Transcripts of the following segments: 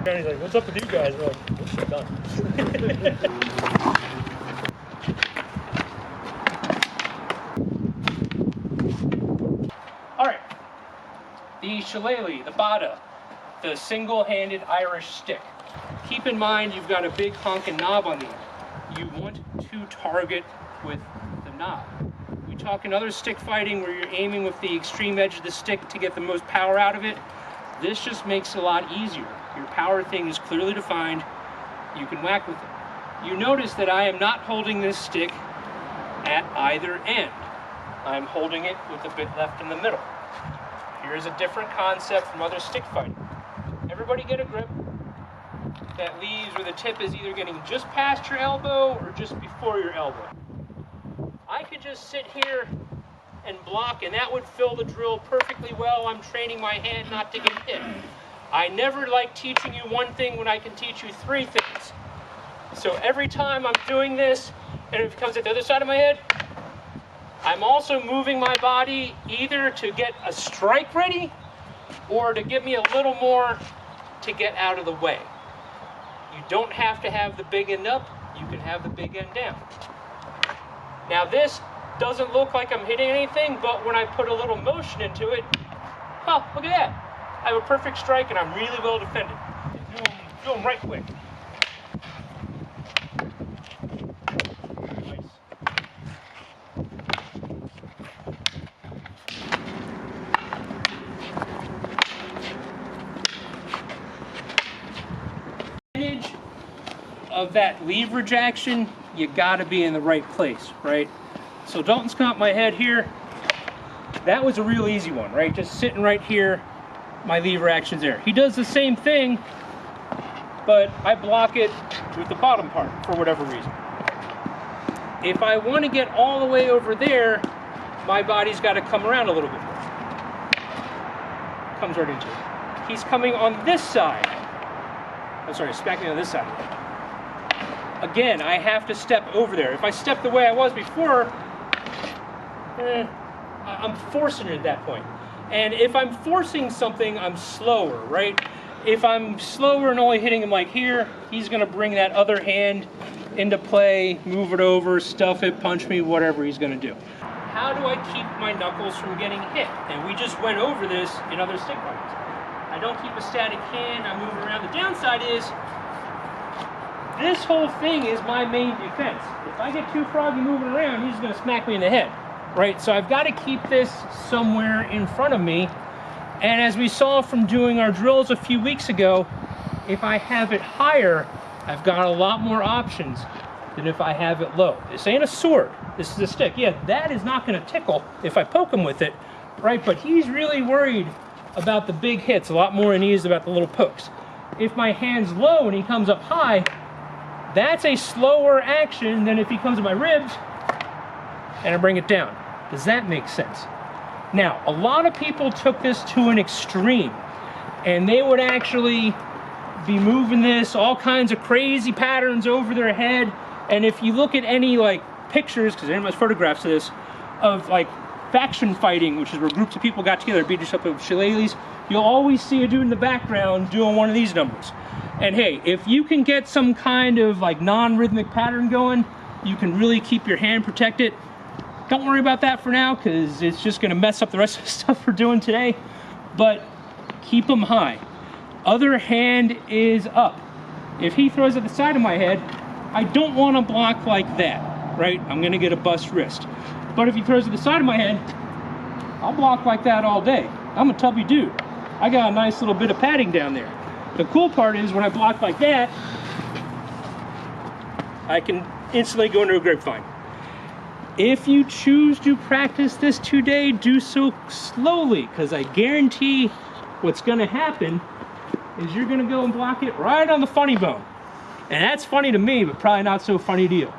And he's like, what's up with you guys? We're like, what's she done? Alright. The shillelagh, the bada, the single-handed Irish stick. Keep in mind you've got a big honking knob on the end. You want to target with the knob. We talk in other stick fighting where you're aiming with the extreme edge of the stick to get the most power out of it. This just makes it a lot easier. Your power thing is clearly defined. You can whack with it. You notice that I am not holding this stick at either end. I'm holding it with a bit left in the middle. Here's a different concept from other stick fighting. Everybody get a grip that leaves where the tip is either getting just past your elbow or just before your elbow. I could just sit here and block, and that would fill the drill perfectly well. I'm training my hand not to get hit. I never like teaching you one thing when I can teach you three things. So every time I'm doing this, and if it comes at the other side of my head, I'm also moving my body either to get a strike ready or to give me a little more to get out of the way. You don't have to have the big end up, you can have the big end down. Now this doesn't look like I'm hitting anything, but when I put a little motion into it, oh, look at that. I have a perfect strike and I'm really well defended. Do them right quick. Nice. Advantage of that leverage action, you gotta be in the right place, right? So don't stomp my head here. That was a real easy one, right? Just sitting right here, my lever action's there. He does the same thing, but I block it with the bottom part for whatever reason. If I want to get all the way over there, my body's got to come around a little bit more. Comes right into it. He's coming on this side. I'm sorry, smacking on this side. Again, I have to step over there. If I step the way I was before, I'm forcing it at that point. And if I'm forcing something, I'm slower, right? If I'm slower and only hitting him like here, he's gonna bring that other hand into play, move it over, stuff it, punch me, whatever he's gonna do. How do I keep my knuckles from getting hit? And we just went over this in other stick fights. I don't keep a static hand, I move around. The downside is, this whole thing is my main defense. If I get too froggy moving around, he's gonna smack me in the head. Right, so I've got to keep this somewhere in front of me. And as we saw from doing our drills a few weeks ago, if I have it higher, I've got a lot more options than if I have it low. This ain't a sword, this is a stick. Yeah, that is not gonna tickle if I poke him with it, right? But he's really worried about the big hits a lot more than he is about the little pokes. If my hand's low and he comes up high, that's a slower action than if he comes to my ribs and I bring it down. Does that make sense? Now, a lot of people took this to an extreme, and they would actually be moving this, all kinds of crazy patterns over their head. And if you look at any like pictures, because there are much photographs of this, of like faction fighting, which is where groups of people got together to beat each other with shillelaghs, you'll always see a dude in the background doing one of these numbers. And hey, if you can get some kind of like non-rhythmic pattern going, you can really keep your hand protected. Don't worry about that for now, because it's just going to mess up the rest of the stuff we're doing today. But keep them high. Other hand is up. If he throws at the side of my head, I don't want to block like that, right? I'm going to get a bust wrist. But if he throws at the side of my head, I'll block like that all day. I'm a tubby dude. I got a nice little bit of padding down there. The cool part is when I block like that, I can instantly go into a grapevine. If you choose to practice this today, do so slowly, because I guarantee what's going to happen is you're going to go and block it right on the funny bone. And that's funny to me, but probably not so funny to you.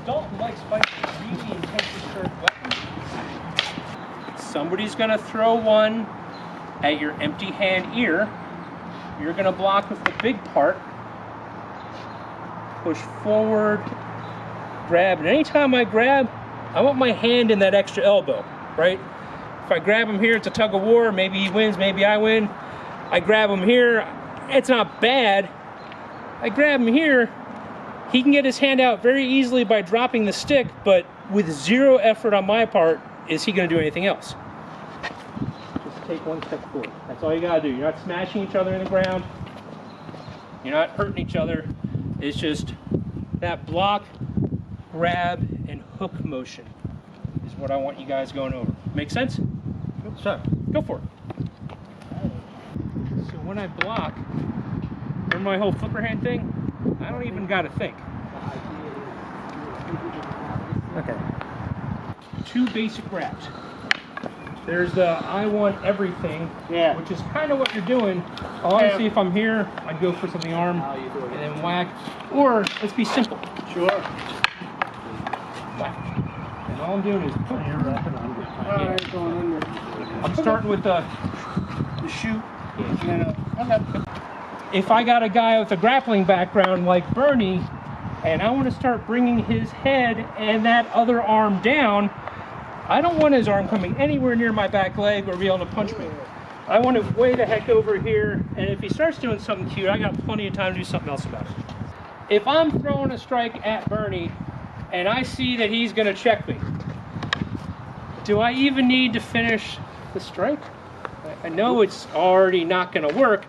Dalton likes fighting really intense just gonna throw one at your empty hand ear. You're gonna block with the big part, push forward, grab, and anytime I grab, I want my hand in that extra elbow, right? If I grab him here, it's a tug of war. Maybe he wins, maybe I win. I grab him here, it's not bad. I grab him here, he can get his hand out very easily by dropping the stick, but with zero effort on my part, is he gonna do anything else? Just take one step forward. That's all you gotta do. You're not smashing each other in the ground. You're not hurting each other. It's just that block, grab, and hook motion is what I want you guys going over. Make sense? Sure. Go for it. So when I block, remember my whole flipper hand thing? I don't even gotta think. Okay. Two basic grabs. There's the I want everything, which is kind of what you're doing. Honestly, if I'm here, I'd go for something arm and then whack. Or let's be simple. Sure. Whack. And all I'm doing is put your wrapping on. Going under. I'm starting with the shoot. Okay. If I got a guy with a grappling background like Bernie, and I want to start bringing his head and that other arm down, I don't want his arm coming anywhere near my back leg or be able to punch me. I want it way the heck over here, and if he starts doing something cute, I got plenty of time to do something else about it. If I'm throwing a strike at Bernie, and I see that he's going to check me, do I even need to finish the strike? I know it's already not going to work.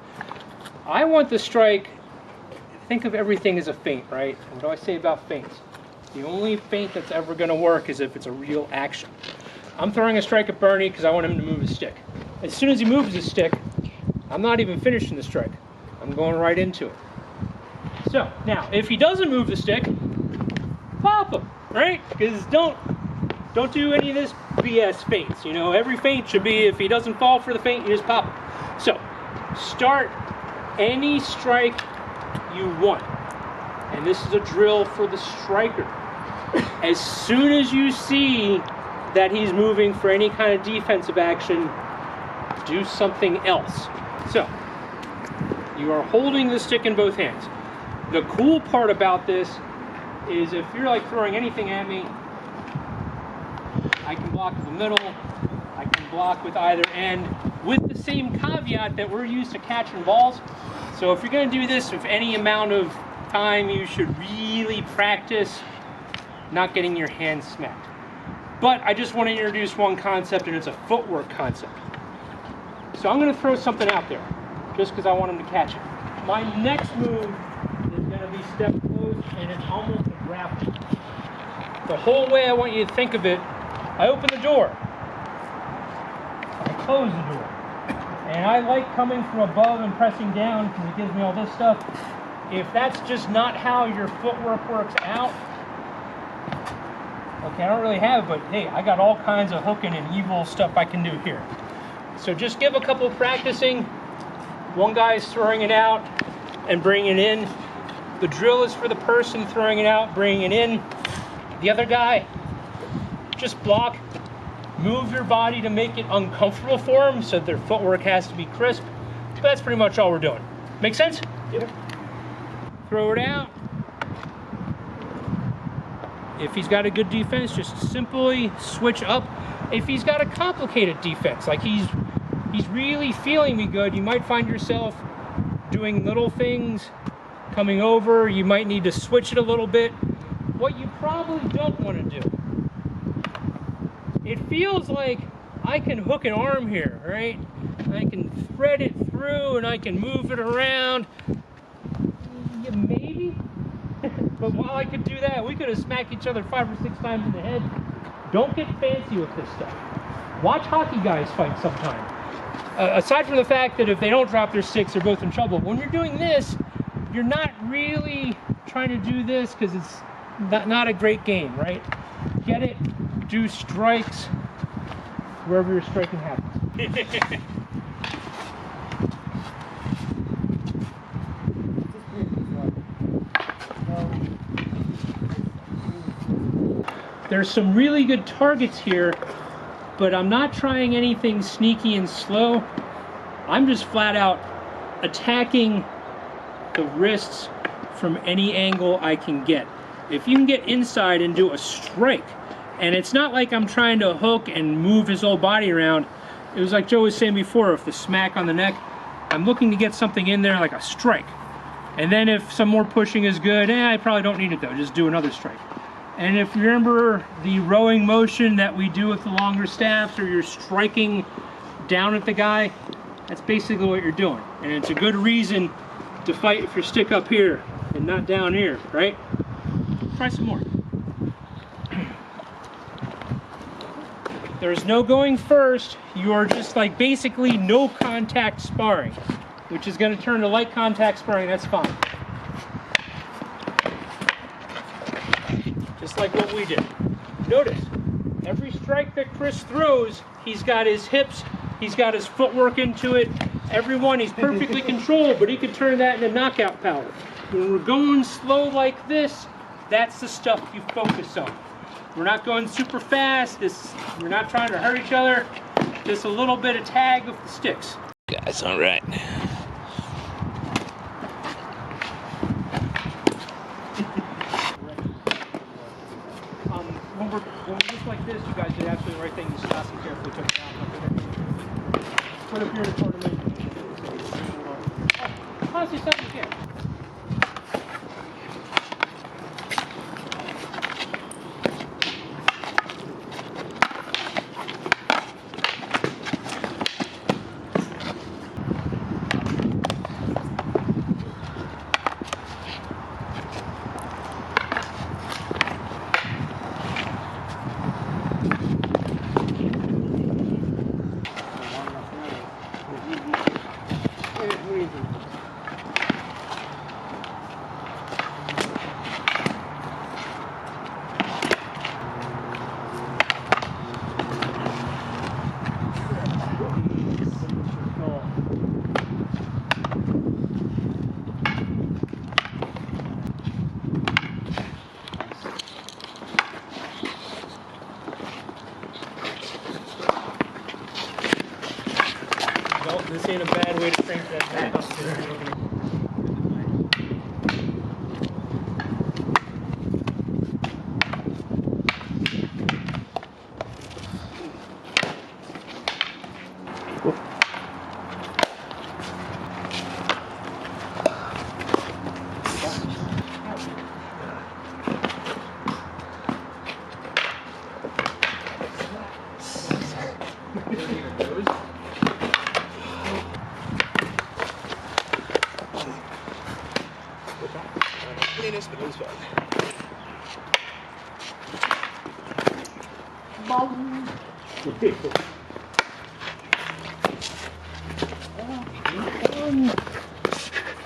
I want the strike, think of everything as a feint, right? What do I say about feints? The only feint that's ever going to work is if it's a real action. I'm throwing a strike at Bernie because I want him to move his stick. As soon as he moves his stick, I'm not even finishing the strike. I'm going right into it. So, now, if he doesn't move the stick, pop him, right? Because don't do any of this BS feints. You know, every feint should be, if he doesn't fall for the feint, you just pop him. So, start any strike you want. And this is a drill for the striker. As soon as you see that he's moving for any kind of defensive action, do something else. So, you are holding the stick in both hands. The cool part about this is if you're like throwing anything at me, I can block with the middle, I can block with either end, with the same caveat that we're used to catching balls. So if you're going to do this with any amount of time, you should really practice not getting your hand smacked. But I just want to introduce one concept, and it's a footwork concept. So I'm going to throw something out there, just because I want him to catch it. My next move is going to be step close, and it's almost a grapple. The whole way I want you to think of it, I open the door, I close the door. And I like coming from above and pressing down because it gives me all this stuff. If that's just not how your footwork works out, okay, I don't really have it, but hey, I got all kinds of hooking and evil stuff I can do here. So just give a couple practicing. One guy's throwing it out and bringing it in. The drill is for the person throwing it out, bringing it in. The other guy, just block. Move your body to make it uncomfortable for them so their footwork has to be crisp. But that's pretty much all we're doing. Make sense? Yep. Throw it out. If he's got a good defense, just simply switch up. If he's got a complicated defense, like he's really feeling me good, you might find yourself doing little things, coming over. You might need to switch it a little bit. What you probably don't want to do, it feels like I can hook an arm here, right? I can thread it through and I can move it around. Yeah, maybe. But while I could do that, we could have smacked each other 5 or 6 times in the head. Don't get fancy with this stuff. Watch hockey guys fight sometime. Aside from the fact that if they don't drop their sticks, they're both in trouble. When you're doing this, you're not really trying to do this because it's not a great game, right? Get it? Do strikes wherever your striking happens. There's some really good targets here but I'm not trying anything sneaky and slow. I'm just flat out attacking the wrists from any angle I can get. If you can get inside and do a strike, and it's not like I'm trying to hook and move his whole body around. It was like Joe was saying before, if the smack on the neck, I'm looking to get something in there like a strike. And then if some more pushing is good, I probably don't need it though, just do another strike. And if you remember the rowing motion that we do with the longer staffs, or you're striking down at the guy, that's basically what you're doing. And it's a good reason to fight if you stick up here and not down here, right? Try some more. There's no going first. You are just like basically no contact sparring, which is going to turn to light contact sparring. That's fine. Just like what we did. Notice, every strike that Chris throws, he's got his hips, he's got his footwork into it. Every one, he's perfectly controlled, but he could turn that into knockout power. When we're going slow like this, that's the stuff you focus on. We're not going super fast. We're not trying to hurt each other. Just a little bit of tag with the sticks. That's all right. When we're just like this, you guys did absolutely the right thing. You stop and carefully put it down. Put up here in the tournament. Honestly, stop and care. This ain't a bad way to crank that back up.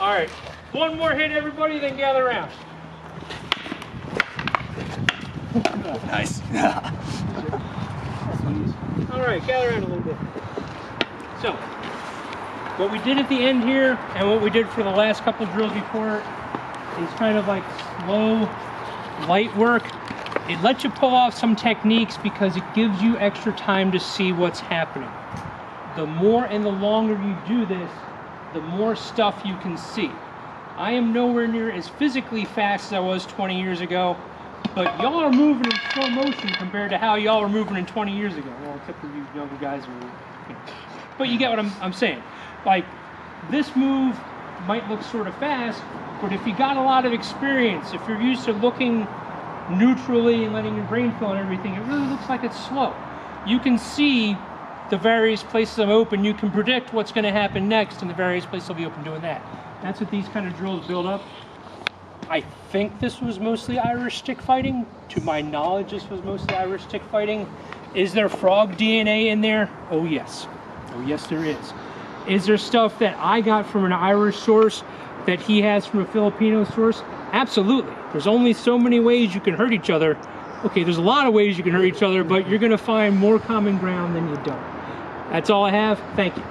All right, one more hit, everybody, then gather around. Nice. All right, gather around a little bit. So, what we did at the end here, and what we did for the last couple of drills before, is kind of like slow, light work. It lets you pull off some techniques because it gives you extra time to see what's happening. The more and the longer you do this, the more stuff you can see. I am nowhere near as physically fast as I was 20 years ago, but y'all are moving in slow motion compared to how y'all were moving in 20 years ago. Well, except for you younger guys but you get what I'm saying. Like, this move might look sort of fast, but if you got a lot of experience, if you're used to looking neutrally and letting your brain fill and everything, it really looks like it's slow. You can see the various places I'm open. You can predict what's going to happen next, and the various places will be open doing that. That's what these kind of drills build up. I think this was mostly Irish stick fighting. To my knowledge, this was mostly Irish stick fighting. Is there frog DNA in there? Oh yes. Oh yes, there is. Is there stuff that I got from an Irish source that he has from a Filipino source? Absolutely. There's only so many ways you can hurt each other. Okay, there's a lot of ways you can hurt each other, but you're going to find more common ground than you don't. That's all I have. Thank you.